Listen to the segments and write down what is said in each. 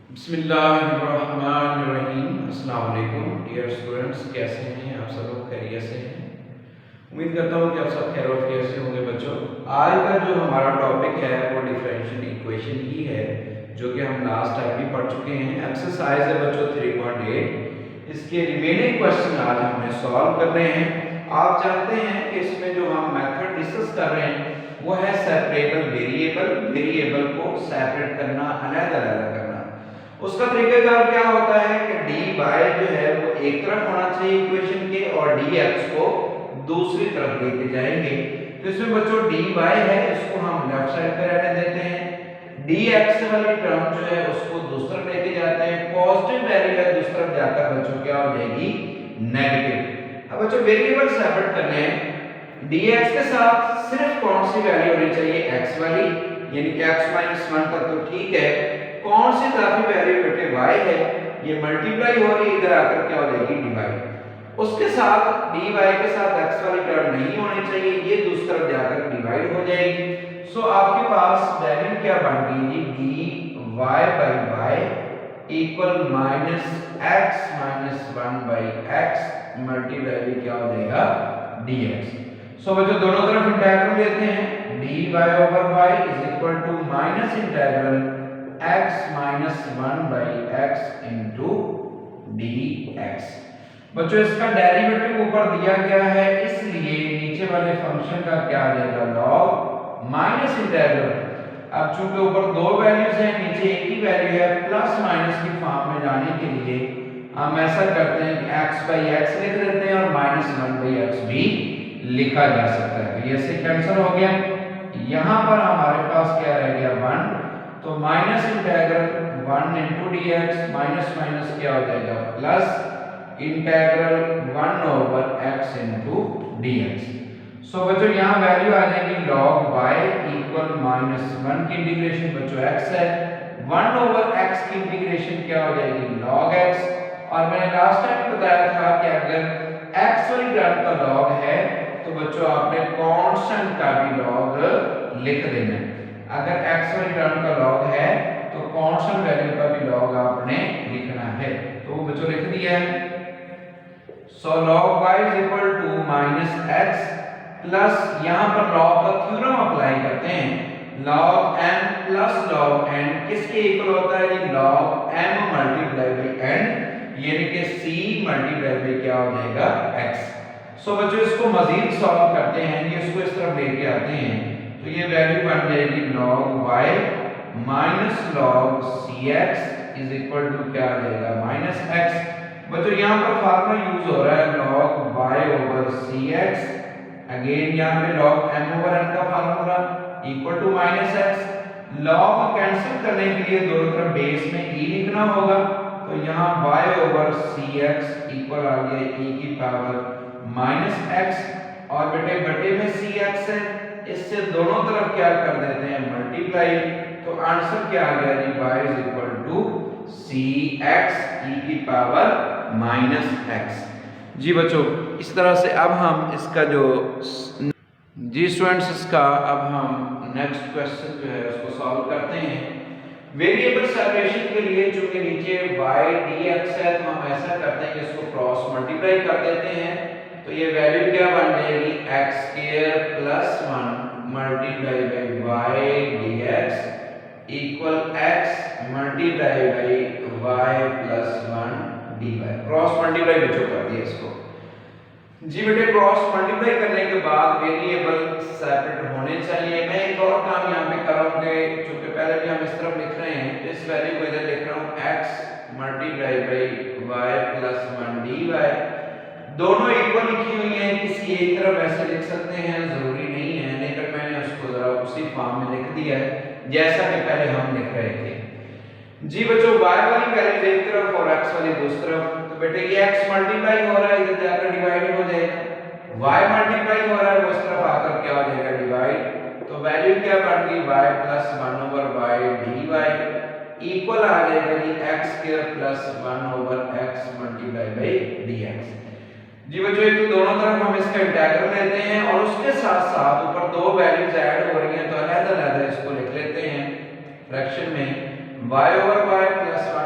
बिस्मिल्लाहिर्रहमानिर्रहीम। अस्सलाम वालेकुम डियर स्टूडेंट्स, कैसे हैं आप सब लोग? खैरियत से हैं? उम्मीद करता हूँ कि आप सब खैर वफियत से होंगे। बच्चों, आज का जो हमारा टॉपिक है वो डिफरेंशियल इक्वेशन ही है, जो कि हम लास्ट टाइम भी पढ़ चुके हैं। एक्सरसाइज है बच्चों 3.8। इसके रिमेनिंग क्वेश्चन आज हमने सॉल्व करने हैं। आप जानते हैं कि इसमें जो हम मेथड डिस्कस कर रहे हैं वो है सेपरेबल वेरिएबल। वेरिएबल को सेपरेट करना, अलग-अलग करना। उसका तरीकाकार क्या होता है कि dy जो है वो एक तरफ होना चाहिए इक्वेशन के और dx को दूसरी तरफ लेके जाएंगे। तो इसमें बच्चों dy है, इसको हम लेफ्ट साइड पे रहने देते हैं। dx वाली टर्म जो है उसको दूसरी तरफ लेके जाते हैं। पॉजिटिव वैल्यू है, दूसरी तरफ जाकर बच्चों क्या हो जाएगी? नेगेटिव। अब बच्चों वेरिएबल सेपरेट करने हैं। dx के साथ सिर्फ कौन सी वैल्यू होनी चाहिए? x वाली, यानी कि x - 1 तक तो ठीक है। कौन सी इजाफी वैल्यू बेटे y है, ये मल्टीप्लाई हो रही है, इधर आकर क्या हो जाएगी? डिवाइड। उसके साथ dy के साथ x वाली टर्म नहीं होनी चाहिए, ये दूसरी तरफ जाकर डिवाइड हो जाएगी। सो आपके पास वैल्यू क्या बन गई जी? dy by y equal -x - 1 by x multiply क्या हो जाएगा? dx। सो बच्चों दोनों तरफ इंटीग्रल लेते हैं। dy over y is equal to minus integral x minus 1 by x into dx। बच्चों इसका डेरिवेटिव ऊपर दिया गया है, इसलिए नीचे वाले फंक्शन का क्या आ जाएगा? Log minus integral. अब चूंकि ऊपर दो वैल्यूज हैं, नीचे एक ही वैल्यू है, प्लस माइनस की फॉर्म में जाने के लिए हम ऐसा करते हैं कि x by x लिख देते हैं और -1 by x भी लिखा जा सकता है। तो ये से कैंसिल हो गया। यहां पर हमारे पास क्या रह गया? 1। तो minus integral 1 into dx minus minus क्या हो जाएगा? Plus integral 1 over x into dx। सो बच्चों यहां वैल्यू आ जाएगी log y इक्वल -1 की इंटीग्रेशन बच्चों x है, 1 over x की इंटीग्रेशन क्या हो जाएगी? log x। और मैंने लास्ट टाइम बताया था कि अगर x वाली टर्म का log है तो बच्चों आपने कांस्टेंट का भी log लिख देना है। अगर x वाली टर्म का log है तो कांस्टेंट वैल्यू का भी log आपने लिखना है। तो वो बच्चों लिख दिया है। सो log y is equal to -x plus यहां पर log का थ्योरम अप्लाई करते हैं। log m plus log n किसके इक्वल होता है जी? log m multiply by n, यानी कि c मल्टीप्लाई बाय क्या हो जाएगा? x। सो बच्चों इसको मजीद सॉल्व करते हैं, ये इसको इस तरफ लेके आते हैं तो ये वैल्यू बन जाएगी log y minus log cx is equal to क्या आ जाएगा? -x। बच्चों यहां पर फार्मूला यूज हो रहा है log y over cx, again यहां पे log m ओवर n का formula equal to -x। log cancel करने के लिए दोनों तरफ बेस में e लिखना होगा, तो यहां y ओवर cx इक्वल आ गया e की पावर -x और बेटे बटे में cx है, इससे दोनों तरफ क्या कर देते हैं? मल्टीप्लाई। तो आंसर क्या आ गया जी? y is equal to cx e की पावर -x। जी बच्चों इस तरह से अब हम इसका जो जी स्टूडेंट्स इसका अब हम नेक्स्ट क्वेश्चन जो है उसको सॉल्व करते हैं। वेरिएबल सेपरेशन के लिए चूंकि नीचे y dx है तो हम ऐसा करते हैं कि इसको क्रॉस मल्टीप्लाई कर देते हैं। तो ये वैल्यू क्या बन जाएगी? x square plus 1 multiply by y dx equal x multiply bye y plus 1 dy। Cross multiply बच्चों कर दिया इसको। जी बेटे क्रॉस मल्टीप्लाई करने के बाद वेरिएबल सेपरेट होने चाहिए। मैं एक और काम यहाँ पे कर रहा हूँ कि चूंकि पहले भी हम इस तरफ लिख रहे हैं तो इस वैल्यू को इधर लिख रहा हूँ x multiply bye y plus 1 dy। दोनों इक्वल लिखी हुई हैं, किसी एक तरफ ऐसे लिख सकते हैं, जरूरी नहीं है, लेकिन मैंने उसको जरा उसी फॉर्म में लिख दिया है जैसा कि पहले हम लिख रहे थे। जी बच्चों y वाली वैल्यू एक तरफ और x वाली दूसरी तरफ, तो बेटे ये x मल्टीप्लाई हो रहा है, इधर जाकर डिवाइड हो जाएगा। y मल्टीप्लाई हो रहा है, वो इस तरफ आकर क्या हो जाएगा? डिवाइड। तो वैल्यू क्या बन गई? y plus 1 over y dy equal आ जाएगा जी x square plus 1 over x multiply by dx। जी बच्चों एक तो दोनों तरफ हम इसका इंटीग्रल लेते हैं और उसके साथ साथ ऊपर दो वैल्यूज ऐड हो रही हैं तो अलग-अलग इसको लिख लेते हैं फ्रैक्शन में। y over y plus 1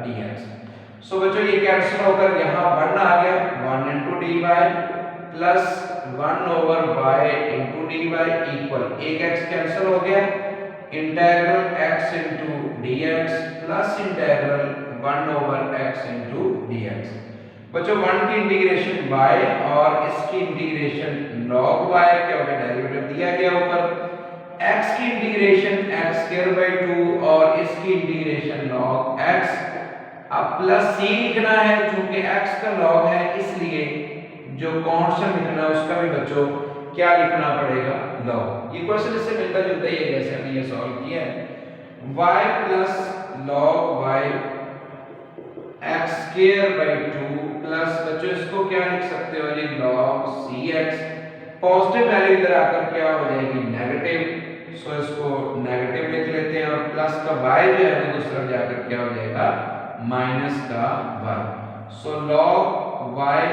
dx। सो बच्चों ये कैंसिल होकर यहाँ 1 आ गया, 1 into dy plus 1 over y into dy equal एक x कैंसिल हो गया, integral x into dx plus integral 1 over x into dx। बच्चों 1 की इंटीग्रेशन y और इसकी इंटीग्रेशन log y क्या होगा, डेरिवेटिव दिया गया ऊपर, x की इंटीग्रेशन x स्क्वायर बाय 2 और इसकी इंटीग्रेशन log x। अब प्लस c लिखना है, चूंकि x का log है इसलिए जो कांस्टेंट लिखना है उसका भी बच्चों क्या लिखना पड़ेगा, log। ये क्वेश्चन इससे मिलता जुलता ही है जैसे हमने ये सॉल्व किया है, y plus log y x square by 2 plus बच्चों इसको क्या लिख सकते हो जी, log cx। पॉजिटिव वैल्यू इधर आकर क्या हो जाएगी, नेगेटिव, सो इसको नेगेटिव लिख लेते हैं और प्लस का y जो है वो दूसरा जाकर क्या हो जाएगा, माइनस का y। So log y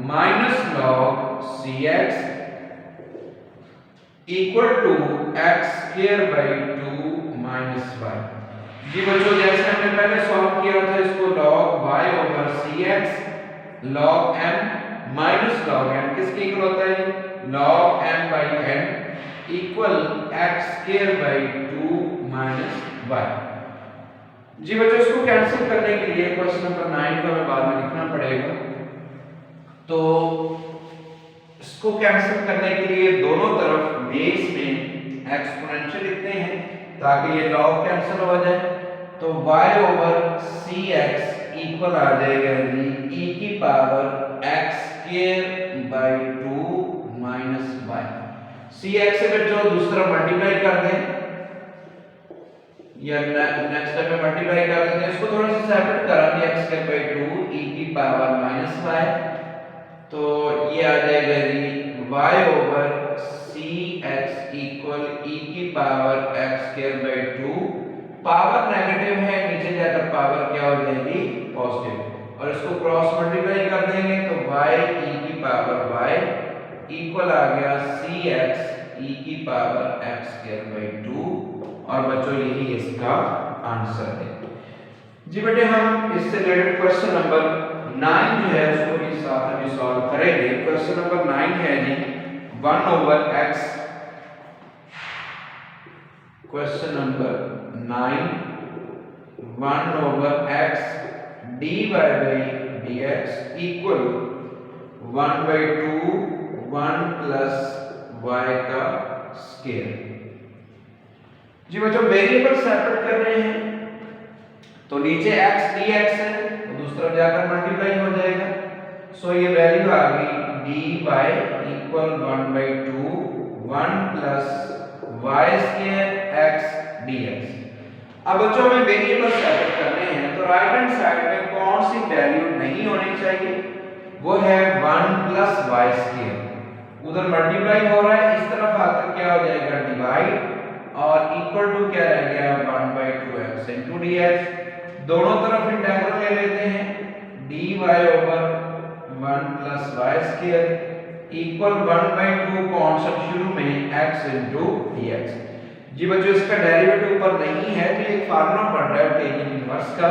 minus log cx equal to x square by 2 minus y। जी बच्चों जैसे हमने पहले सॉल्व किया था इसको log y over cx log m minus log n किसके इक्वल होता है, log m by n equal x square by 2 minus y। जी बच्चों इसको कैंसिल करने के लिए क्वेश्चन नंबर 9 को हमें बाद में लिखना पड़ेगा, तो इसको कैंसिल करने के लिए दोनों तरफ बेस में एक्सपोनेंशियल लिखते हैं ताकि ये log कैंसिल हो जाए, तो y ओवर cx इक्वल आ जाएगा e की power x square by 2 minus y। cx से बच्चों दूसरा मल्टीप्लाई कर दें या नेक्स्ट स्टेप में मल्टीप्लाई कर देते हैं, इसको थोड़ा सा सेपरेट करेंगे, x स्क्वायर बाय 2 e की पावर माइनस y, तो ये आ जाएगा जी y over cx equal e की power x square by 2, power negative है नीचे जाकर पावर क्या हो जाएगी, पॉजिटिव, और इसको क्रॉस मल्टीप्लाई कर देंगे तो y e की पावर y इक्वल आ गया cx e की पावर x स्क्वायर बाय 2, और बच्चों यही इसका आंसर है। जी बेटे हम इससे रिलेटेड क्वेश्चन नंबर 9 जो है उसको भी साथ अभी सॉल्व करेंगे। क्वेश्चन नंबर 9 है जी 1 over x, question number 9 1 over x dy by dx equal 1 by 2 1 plus y का स्क्वायर। जी बच्चों वेरिएबल सेपरेट कर रहे हैं तो नीचे x dx है तो दूसरा जाकर मल्टीप्लाई हो जाएगा, सो ये वैल्यू आ गई dy equal 1 by 2 1 plus y square x dx। अब बच्चों में वेरिएबल सेपरेट करने हैं तो राइट हैंड साइड में कौन सी वैल्यू नहीं होनी चाहिए, वो है 1 प्लस y स्क्वायर, उधर मल्टीप्लाई हो रहा है, इस तरफ आकर क्या हो जाएगा डिवाइड और इक्वल टू क्या रह गया 1 by 2x into dx। दोनों तरफ इंटीग्रल ले लेते हैं, dy over 1 plus y square equal 1 by 2 constant शुरू में x into dx। जी बच्चों इसका डेरिवेटिव ऊपर नहीं है तो एक फार्मूला पड़ रहा है टेंजेंट इनवर्स का,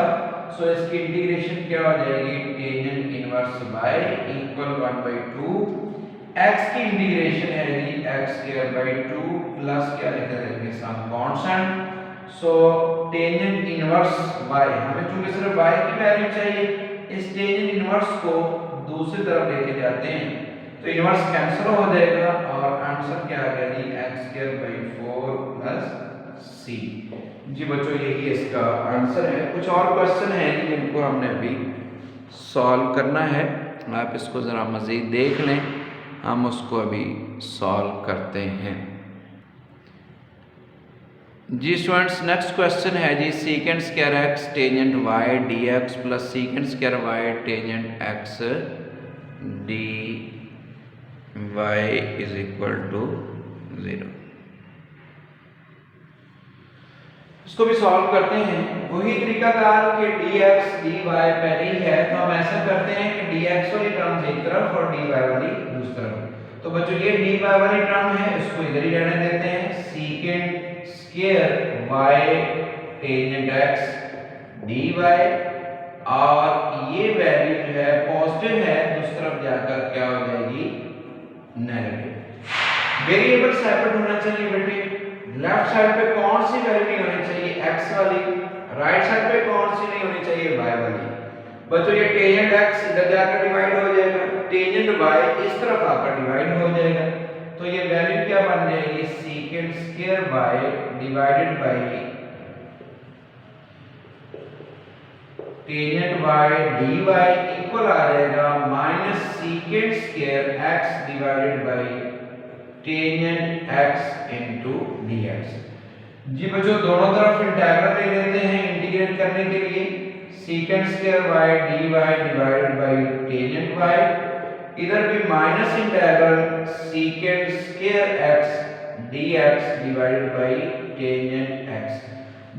सो इसकी इंटीग्रेशन क्या हो जाएगी, tangent inverse y equal 1 by 2 x की इंटीग्रेशन है जी x स्क्वायर बाय 2 प्लस क्या लिख देंगे some constant, so tangent inverse y, हमें चूंकि सिर्फ y की वैल्यू चाहिए, इस टेंजेंट इनवर्स को दूसरी तरफ लेके जाते हैं तो इनवर्स कैंसिल हो जाएगा और आंसर क्या आ गया जी x square bye 4 plus c। जी बच्चों यही इसका आंसर है। कुछ और क्वेश्चन हैं जिनको हमने अभी सॉल्व करना है, आप इसको ज़रा मज़ीद देख लें, हम उसको अभी सॉल्व करते हैं। जी स्टूडेंट्स नेक्स्ट क्वेश्चन है जी secant square x tangent y dx plus secant square y tangent x dy is equal to 0। इसको भी सॉल्व करते हैं, वही तरीकाकार कि dx dy पहले ही है तो हम ऐसा करते हैं कि dx वाली टर्म एक तरफ और dy वाली दूसरी तरफ। तो बच्चों ये dy वाली टर्म है इसको इधर ही रहने देते हैं, secant square y tangent x D Y, और ये वैल्यू जो है पॉजिटिव है तो उस तरफ जाकर क्या हो जाएगी, नेगेटिव। वेरिएबल सेपरेट होना चाहिए बेटे। लेफ्ट साइड पे कौन सी वैल्यू नहीं होनी चाहिए, एक्स वाली। राइट साइड पे कौन सी नहीं होनी चाहिए, वाई वाली। बच्चों ये टेंजेंट एक्स इधर जाकर डिवाइड हो जाएगा, टेंजेंट वाई इस तरफ आकर डिवाइड हो जाएगा, तो ये वैल्यू क्या बन जाएगी, secant square Y divided by tangent Y D Y equal आ जाएगा minus secant square X divided by tangent X into dx। जी बच्चों दोनों तरफ इंटीग्रल ले लेते हैं इंटीग्रेट करने के लिए। Secant square y D y divided by tangent y, इधर भी minus integral secant square x dx divided by tangent x.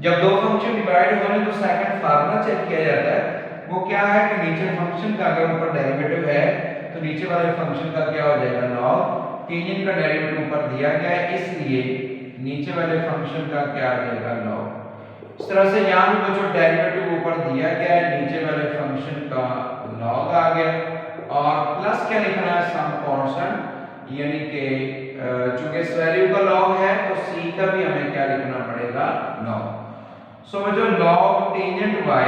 जब दो फंक्शन डिवाइड हो रहे हैं तो सेकंड फार्मूला चेक किया जाता है, वो क्या है कि नीचे फंक्शन का अगर ऊपर डेरिवेटिव है तो नीचे वाले फंक्शन का क्या हो जाएगा, लॉग। टेंजेंट का डेरिवेटिव ऊपर दिया गया है इसलिए नीचे वाले फंक्शन का क्या आ जाएगा, लॉग। इस तरह से यहाँ भी बच्चों डेरिवेटिव ऊपर दिया गया है, नीचे वाले फंक्शन का लॉग आ गया, और प्लस क्या लिखना है, सम कांस्टेंट, यानी कि चूंकि इस वैल्यू का लॉग है तो c का भी हमें क्या लिखना पड़ेगा, लॉग। सो बच्चों लॉग टेंजेंट y,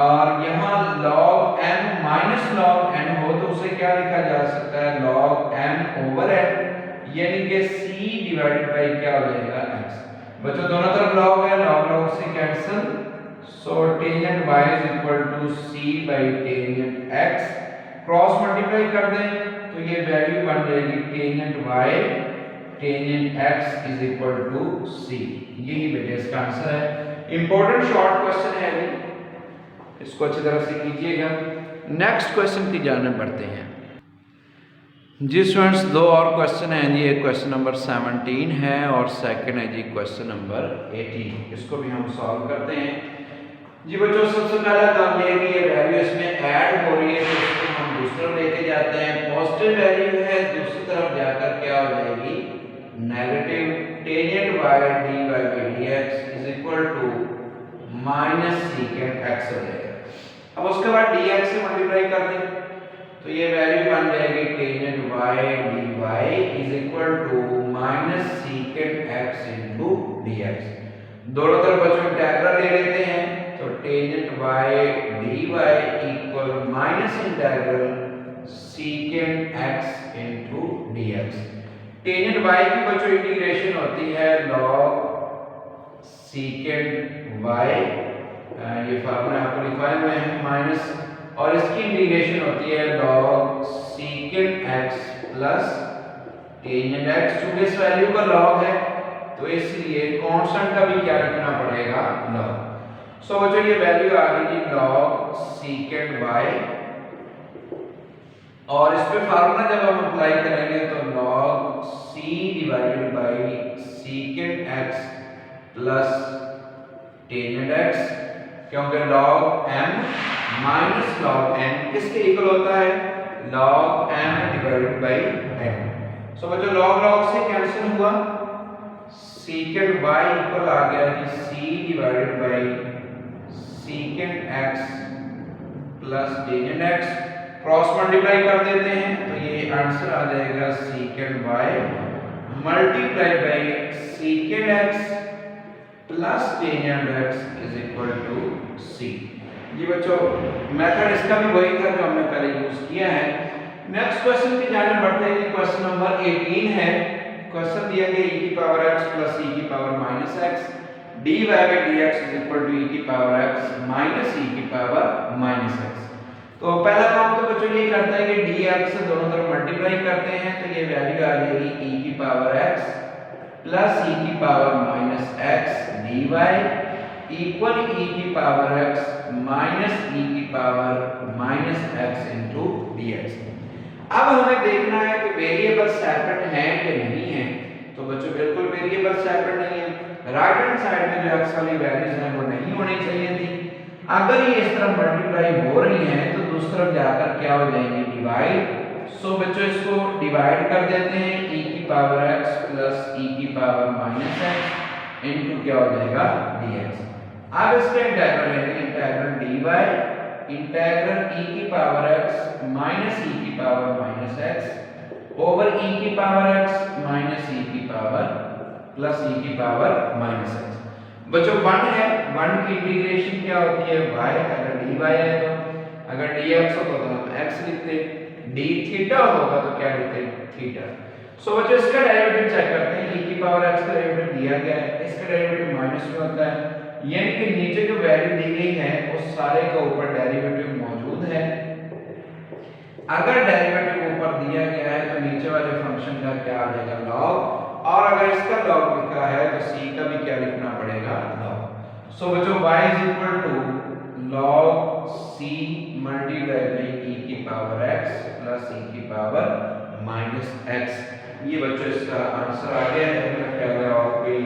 और यहाँ log m minus log n हो तो उसे क्या लिखा जा सकता है, log m ओवर n, यानी कि c डिवाइडेड बाय क्या हो जाएगा, x। बच्चों दोनों तरफ log है, log log से cancel, so tangent y is equal to c by tangent x। Cross multiply कर दें तो ये वैल्यू बन जाएगी tangent y tangent x is equal to c। यही बेटे इसका आंसर है। इंपॉर्टेंट शॉर्ट क्वेश्चन है अभी, इसको अच्छी तरह से कीजिएगा। नेक्स्ट क्वेश्चन की जानब बढ़ते हैं। जी स्टूडेंट्स दो और क्वेश्चन हैं जी, एक क्वेश्चन नंबर 17 है और सेकंड है जी क्वेश्चन नंबर 18। इसको भी हम सॉल्व करते हैं। जी बच्चों सबसे पहला काम ये है कि ये वैल्यू इसमें ऐड हो रही है तो इसको हम दूसरी तरफ लेके जाते हैं। पॉजिटिव वैल्यू है, दूसरी तरफ जाकर क्या हो जाएगी, negative. Tangent y dy by dx is equal to minus secant x हो जाएगा। अब उसके बाद dx से मल्टीप्लाई कर दें तो ये वैल्यू बन जाएगी tangent y dy is equal to minus secant x into dx। दोनों तरफ बच्चों इंटीग्रल ले लेते हैं तो tangent y dy equal minus integral secant x into dx। Tangent y की बच्चों इंटीग्रेशन होती है log सीकेंट y, ये फार्मूला आपको लिखवाए हुए हैं माइनस, और इसकी इंटीग्रेशन होती है log secant x plus tangent x। चूंकि इस वैल्यू का log है तो इसलिए कांस्टेंट का भी क्या लिखना पड़ेगा, log। सो बच्चों ये वैल्यू आ गई जी log सीकेंट y, और इस पे फार्मूला जब हम अप्लाई करेंगे तो log c divided by secant x plus tangent x, क्योंकि log m minus log n किसके इक्वल होता है, log m divided by n। So बच्चों log log से कैंसिल हुआ, सीकेंट y इक्वल आ गया जी c divided by secant x plus tangent x। Cross multiply कर देते हैं तो ये आंसर आ जाएगा secant y multiply by secant x plus tangent x is equal to c। जी बच्चों मेथड इसका भी वही था जो हमने पहले यूज किया है। नेक्स्ट क्वेश्चन की जाने बढ़ते हैं। क्वेश्चन नंबर 18 है। क्वेश्चन दिया गया e की पावर x प्लस e की power minus x dy by dx is equal to e की पावर x माइनस e की पावर माइनस x। तो पहला काम तो बच्चों ये करते हैं कि dx से दोनों तरफ मल्टीप्लाई करते हैं तो ये वैल्यू आ जाएगी e की पावर x प्लस e की power minus x dy equal e की पावर x माइनस e की power minus x into dx। अब हमें देखना है कि वेरिएबल सेपरेट हैं कि नहीं है। तो बच्चों बिल्कुल वेरिएबल सेपरेट नहीं है। राइट हैंड साइड में जो x वाली वैल्यूज हैं वो नहीं होनी चाहिए थी। अगर ये इस तरह मल्टीप्लाई हो रही हैं तो दूसरी तरफ जाकर क्या हो जाएंगे, डिवाइड। सो बच्चों इसको डिवाइड कर देते हैं e की पावर x प्लस e की पावर माइनस x इनटू क्या हो जाएगा dx। अब इसका इंटीग्रल लेंगे, इंटीग्रल dy इंटीग्रल e की पावर x माइनस e की power minus x over e की पावर x माइनस e की पावर प्लस e की पावर माइनस x। बच्चों 1 है, 1 की इंटीग्रेशन क्या होती है y, अगर dy है तो, अगर dx होता तो हम x लिखते, d थीटा होगा तो क्या लिखते थीटा। सो बच्चों इसका डेरिवेटिव चेक करते हैं, e की पावर x का डेरिवेटिव दिया गया है, इसका डेरिवेटिव माइनस में होता है, यानी कि नीचे जो वैल्यू दी गई है उस सारे का ऊपर डेरिवेटिव मौजूद है। अगर डेरिवेटिव ऊपर दिया गया है तो नीचे वाले फंक्शन का क्या आ जाएगा लॉग, और अगर इसका लॉग लिखा है तो c का भी क्या लिखना पड़ेगा लॉग। सो बच्चों y is equal to log c multiply by e की पावर x प्लस e की पावर माइनस x। ये बच्चों इसका आंसर आ गया है। मेरा ख्याल है और कोई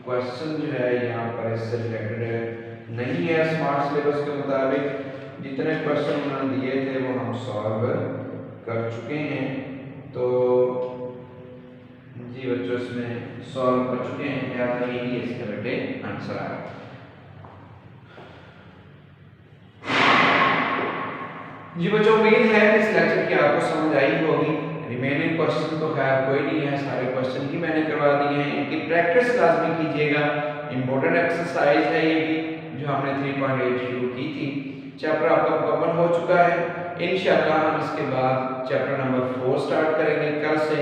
क्वेश्चन जो है यहाँ पर इससे रिलेटेड नहीं है। स्मार्ट सिलेबस के मुताबिक जितने क्वेश्चन उन्होंने दिए थे वो हम सॉल्व कर चुके हैं। तो जी बच्चों इसमें सॉल्व कर चुके हैं, क्या यही इसके बेटे आंसर आ रहा है। जी बच्चों उम्मीद है कि इस लेक्चर की आपको समझ आई होगी। रिमेनिंग क्वेश्चन तो खैर कोई नहीं है, सारे क्वेश्चन ही मैंने करवा दिए हैं। इनकी प्रैक्टिस लाजमी कीजिएगा, इंपॉर्टेंट एक्सरसाइज है ये भी जो हमने 3.8 शुरू की थी। चैप्टर आपका मुकम्मल हो चुका है। इंशाल्लाह हम इसके बाद चैप्टर नंबर 4 स्टार्ट करेंगे कल से।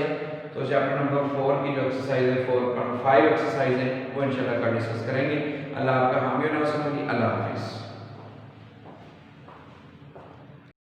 तो चैप्टर नंबर 4 की जो एक्सरसाइज है 4.5 एक्सरसाइज है वो इंशाल्लाह कल डिस्कस करेंगे। अल्लाह आपका हामी और नासिर होगी। अल्लाह हाफिज़।